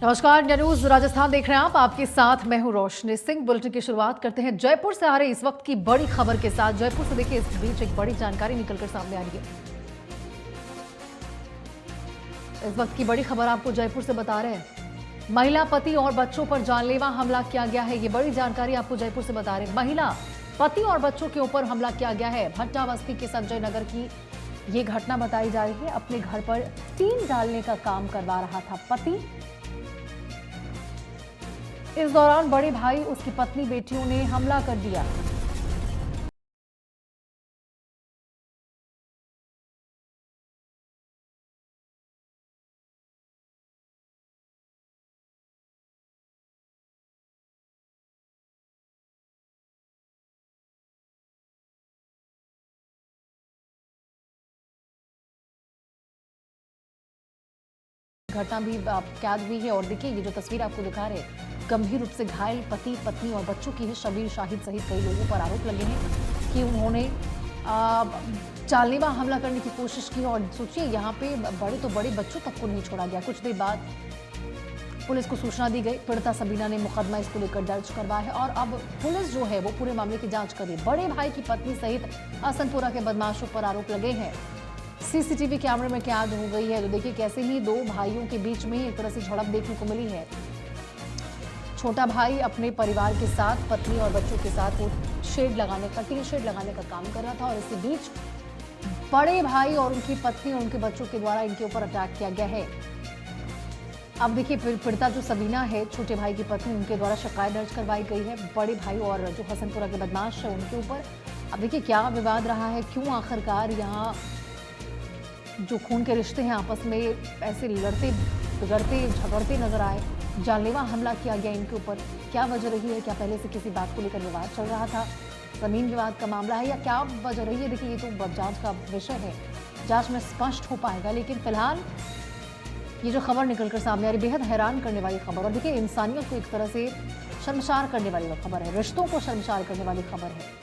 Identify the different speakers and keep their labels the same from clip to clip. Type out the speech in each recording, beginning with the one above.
Speaker 1: नमस्कार, India news Rajasthan देख रहे हैं आप। आपके साथ मैं हूं रोशनी सिंह। बुलेटिन की शुरुआत करते हैं जयपुर से आ रहे इस वक्त की बड़ी खबर के साथ। जयपुर से देखिए, इस बीच एक बड़ी जानकारी निकलकर सामने आ रही है। इस वक्त की बड़ी खबर आपको जयपुर से बता रहे हैं। महिला पति और बच्चों पर जानलेवा हमला किया गया है। ये बड़ी जानकारी आपको जयपुर से बता रहे हैं। महिला पति और बच्चों के ऊपर हमला किया गया है। भट्टा बस्ती के संजय नगर की ये घटना बताई जा रही है। अपने घर पर टीन डालने का काम करवा रहा था पति। इस दौरान बड़े भाई, उसकी पत्नी, बेटियों ने हमला कर दिया। घटना भी कैद हुई है और देखिए, ये जो तस्वीर आपको दिखा रहे हैं, गंभीर रूप से घायल पति, पत्नी और बच्चों की है। शबीर शाहिद सहित कई लोगों पर आरोप लगे हैं कि उन्होंने जानलेवा हमला करने की कोशिश की। और सोचिए, यहाँ पे बड़े तो बड़े, बच्चों तक को नहीं छोड़ा गया। कुछ देर बाद पुलिस को सूचना दी गई। पीड़िता सबीना ने मुकदमा इसको लेकर दर्ज करवाया है और अब पुलिस जो है वो पूरे मामले की जांच कर रही है। बड़े भाई की पत्नी सहित हसनपुरा के बदमाशों पर आरोप लगे हैं। सीसीटीवी कैमरे में कैद हो गई है। तो देखिए, कैसे ही दो भाइयों के बीच में एक तरह से झड़प देखने को मिली है। छोटा भाई अपने परिवार के साथ, पत्नी और बच्चों के साथ वो शेड लगाने का, टीन शेड लगाने का काम कर रहा था और इसी बीच बड़े भाई और उनकी पत्नी और उनके बच्चों के द्वारा इनके ऊपर अटैक किया गया है। अब देखिए, पीड़िता जो सबीना है, छोटे भाई की पत्नी, उनके द्वारा शिकायत दर्ज करवाई गई है बड़े भाई और जो हसनपुरा के बदमाश है उनके ऊपर। अब देखिए, क्या विवाद रहा है, क्यों आखिरकार यहाँ जो खून के रिश्ते हैं आपस में ऐसे लड़ते बिगड़ते झगड़ते नजर आए। जानलेवा हमला किया गया इनके ऊपर। क्या वजह रही है? क्या पहले से किसी बात को लेकर विवाद चल रहा था, जमीन विवाद का मामला है, या क्या वजह रही है? देखिए, ये तो जांच का विषय है, जांच में स्पष्ट हो पाएगा। लेकिन फिलहाल ये जो खबर निकलकर सामने आ रही, बेहद हैरान करने वाली खबर, और देखिए, इंसानियत को एक तरह से शर्मसार करने वाली खबर है, रिश्तों को शर्मसार करने वाली खबर है।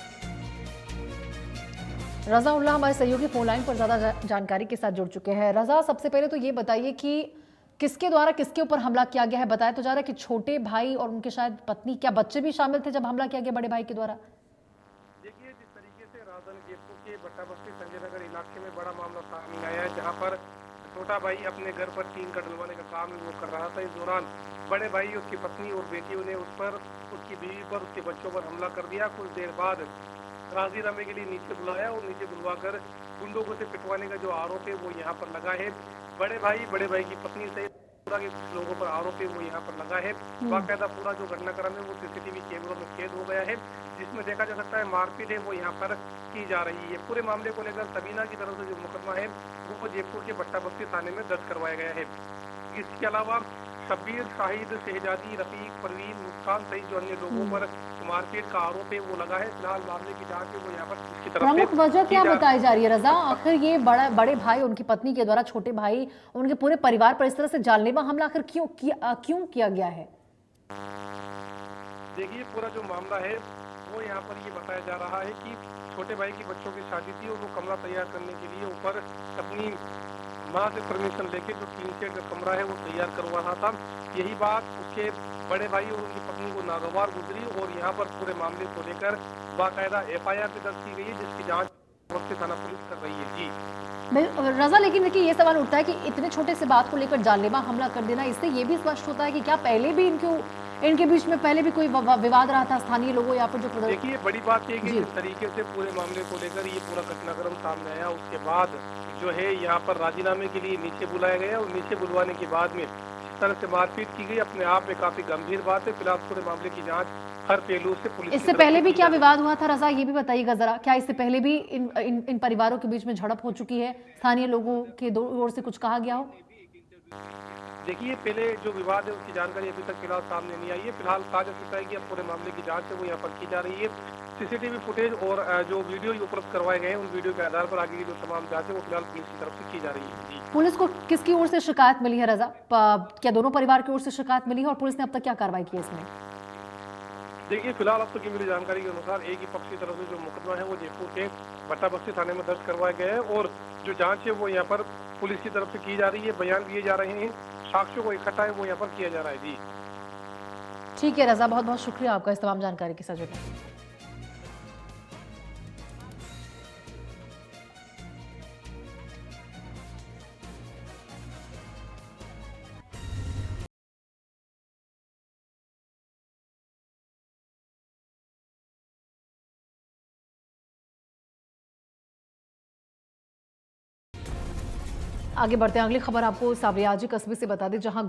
Speaker 1: रजा उल्लाह हमारे सहयोगी फोन लाइन पर ज्यादा जानकारी के साथ जुड़ चुके हैं। रजा, सबसे पहले तो ये बताइए कि किसके द्वारा किसके ऊपर हमला किया गया है? बताया तो जा रहा है कि छोटे भाई और उनके शायद पत्नी, क्या बच्चे भी शामिल थे जब हमला किया गया बड़े भाई के द्वारा?
Speaker 2: देखिए, जिस तरीके से राजधानी जयपुर के भट्टा बस्ती संजय नगर इलाके में बड़ा मामला सामने आया है, जहां पर छोटा भाई अपने घर पर टीन का डलवाने का काम वो कर रहा था। इस दौरान बड़े भाई, उसकी पत्नी और बेटियों ने उस पर, उसकी बीवी पर, उसके बच्चों पर हमला कर दिया। कुछ देर बाद राजीनामे के लिए नीचे बुलाया और नीचे बुलवाकर गुंडों को से पिटवाने का जो आरोप है वो यहाँ पर लगा है। बड़े भाई की पत्नी सहित पूरा के कुछ लोगों पर आरोप है वो यहाँ पर लगा है। बाकायदा पूरा जो घटनाक्रम है वो सीसीटीवी कैमरों में कैद हो गया है, जिसमें देखा जा सकता है मारपीट है वो यहाँ पर की जा रही है। पूरे मामले को लेकर सबीना की तरफ से जो मुकदमा है वो जयपुर के भट्टा बस्ती थाने में दर्ज करवाया गया है। इसके अलावा शब्बीर, शाहिद, शहजादी, रफीक, परवीन, मुस्कान सहित जो अन्य लोगों पर मारपीट का आरोप है वो लगा है। फिलहाल मामले की जांच है वो यहाँ पर इसकी तरफ
Speaker 1: प्रमुख वजह क्या बताई जा रही है रजा? आखिर ये बड़े भाई, उनकी पत्नी के द्वारा छोटे भाई, उनके पूरे परिवार पर इस तरह से जानलेवा हमला आखिर क्यों किया गया है?
Speaker 2: देखिए, पूरा जो मामला है वो यहाँ पर ये बताया जा रहा है कि छोटे भाई की बच्चों की शादी थी और वो कमरा तैयार करने के लिए ऊपर अपनी माँ से परमिशन लेके जो टीन शेड का कमरा है वो तैयार करवा रहा था। यही बात उसके बड़े भाई और उनकी पत्नी को नागवार गुजरी और यहाँ पर पूरे मामले को लेकर बाकायदा FIR भी दर्ज की गई है, जिसकी जांच बस्ती थाना पुलिस कर रही है। जी
Speaker 1: रजा, लेकिन देखिए, ये सवाल उठता है कि इतने छोटे से बात को लेकर जानलेवा हमला कर देना, इससे ये भी स्पष्ट होता है कि क्या पहले भी इनके बीच में पहले भी कोई विवाद रहा था स्थानीय लोगों या फिर जो?
Speaker 2: देखिए, बड़ी बात ये कि जिस तरीके से पूरे मामले को लेकर ये पूरा घटनाक्रम सामने आया, उसके बाद जो है यहाँ पर राजीनामे के लिए नीचे बुलाया गया और नीचे बुलवाने के बाद में जिस तरह से मारपीट की गई, अपने आप में काफी गंभीर बात है। फिलहाल पूरे मामले की जांच हर पहलू से पुलिस।
Speaker 1: इससे पहले भी क्या विवाद हुआ था रजा, ये भी बताइएगा जरा? क्या इससे पहले भी इन परिवारों के बीच में झड़प हो चुकी है? स्थानीय लोगों के ओर से कुछ कहा गया हो?
Speaker 2: देखिए, पहले जो विवाद है उसकी जानकारी अभी तक फिलहाल सामने नहीं आई है। फिलहाल कहा जा सकता है कि अब पूरे मामले की जांच है वो यहाँ पर की जा रही है। सीसीटीवी फुटेज और जो वीडियो उपलब्ध करवाए गए हैं, उन वीडियो के आधार पर आगे की जो तमाम जांच है वो फिलहाल पुलिस की तरफ से की जा रही है।
Speaker 1: पुलिस को किसकी ओर से शिकायत मिली है रजा? क्या दोनों परिवार की ओर से शिकायत मिली है और पुलिस ने अब तक क्या कार्रवाई की है इसमें?
Speaker 2: देखिए फिलहाल अब तक की मिली जानकारी के अनुसार एक ही पक्ष की तरफ से जो मुकदमा है वो जयपुर के भट्टा बस्ती थाने में दर्ज करवाया गया है और जो जांच है वो यहाँ पर पुलिस की तरफ से की जा रही है, बयान लिए जा रहे हैं, साक्ष्यों को इकट्ठा है वो यहाँ पर किया जा रहा है। जी
Speaker 1: ठीक है रजा, बहुत बहुत शुक्रिया आपका इस तमाम जानकारी के साथ जुड़ने के लिए। आगे बढ़ते हैं, अगली खबर आपको सावरियाजी कस्बे से बता दें, जहां